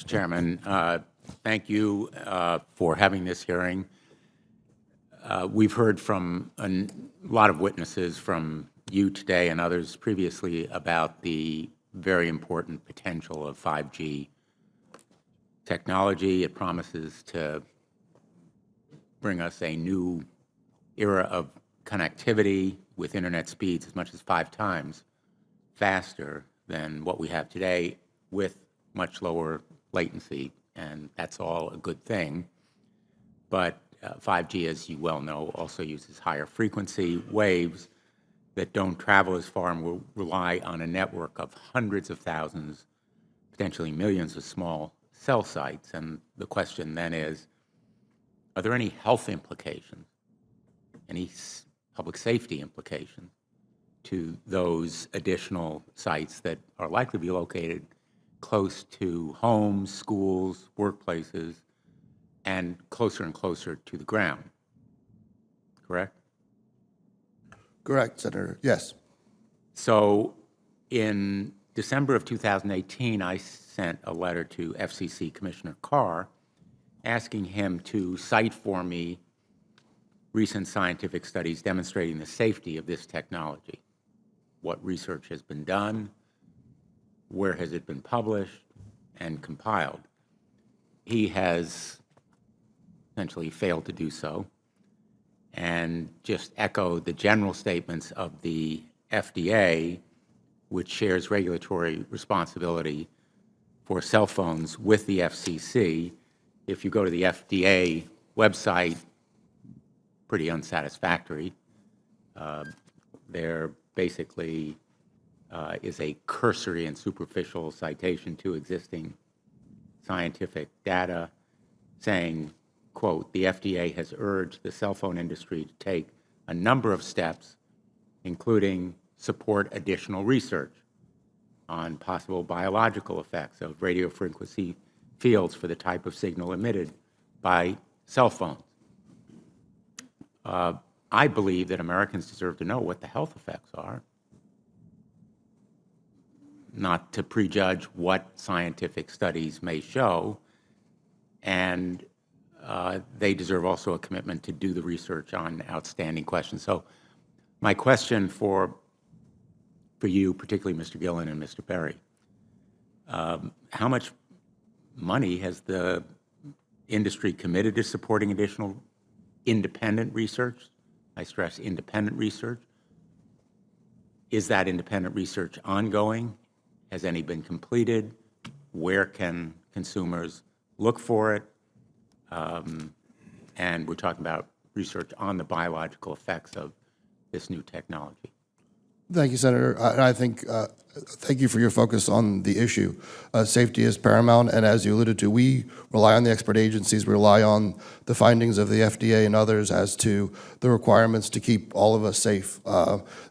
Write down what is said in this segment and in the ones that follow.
Mr. Chairman. Thank you for having this hearing. We've heard from a lot of witnesses from you today and others previously about the very important potential of 5G technology. It promises to bring us a new era of connectivity with internet speeds as much as 5 times faster than what we have today with much lower latency, and that's all a good thing. But 5G, as you well know, also uses higher frequency waves that don't travel as far and will rely on a network of hundreds of thousands, potentially millions of small cell sites. And the question then is, are there any health implications, any public safety implications to those additional sites that are likely to be located close to homes, schools, workplaces, and closer to the ground? Correct? Correct, Senator. Yes. So in December of 2018, I sent a letter to FCC Commissioner Carr asking him to cite for me recent scientific studies demonstrating the safety of this technology. What research has been done, where has it been published and compiled. He has essentially failed to do so and just echoed the general statements of the FDA, which shares regulatory responsibility for cell phones with the FCC. If you go to the FDA website, pretty unsatisfactory. There basically is a cursory and superficial citation to existing scientific data saying, quote, the FDA has urged the cell phone industry to take a number of steps, including support additional research on possible biological effects of radio frequency fields for the type of signal emitted by cell phones. I believe that Americans deserve to know what the health effects are, not to prejudge what scientific studies may show, and they deserve also a commitment to do the research on outstanding questions. So my question for you, particularly Mr. Gillen and Mr. Perry, how much money has the industry committed to supporting additional independent research? I stress independent research. Is that independent research ongoing? Has any been completed? Where can consumers look for it? And we're talking about research on the biological effects of this new technology. Thank you, Senator. I think, thank you for your focus on the issue. Safety is paramount, and as you alluded to, we rely on the expert agencies, we rely on the findings of the FDA and others as to the requirements to keep all of us safe.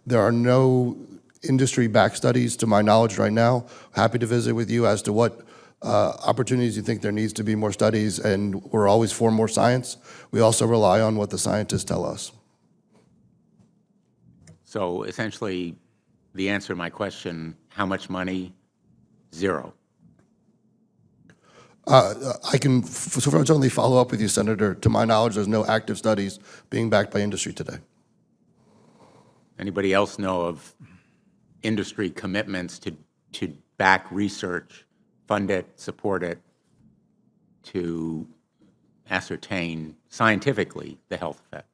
There are no industry-backed studies, to my knowledge right now. Happy to visit with you as to what opportunities you think there needs to be more studies, and we're always for more science. We also rely on what the scientists tell us. So essentially, the answer to my question, how much money? Zero. I can certainly follow up with you, Senator. To my knowledge, there's no active studies being backed by industry today. Anybody else know of industry commitments to back research, fund it, support it, to ascertain scientifically the health effect?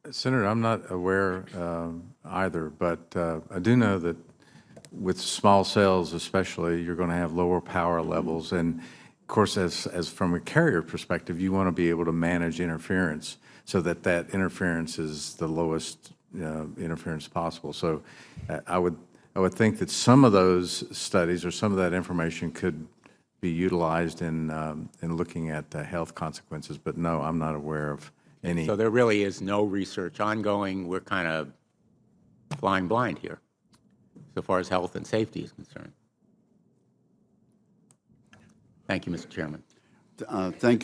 Senator, I'm not aware either, but I do know that with small cells especially, you're going to have lower power levels. And of course, as from a carrier perspective, you want to be able to manage interference so that that interference is the lowest interference possible. So I would think that some of those studies or some of that information could be utilized in looking at the health consequences. But no, I'm not aware of any. So there really is no research ongoing. We're kind of flying blind here, so far as health and safety is concerned. Thank you, Mr. Chairman. Thank you.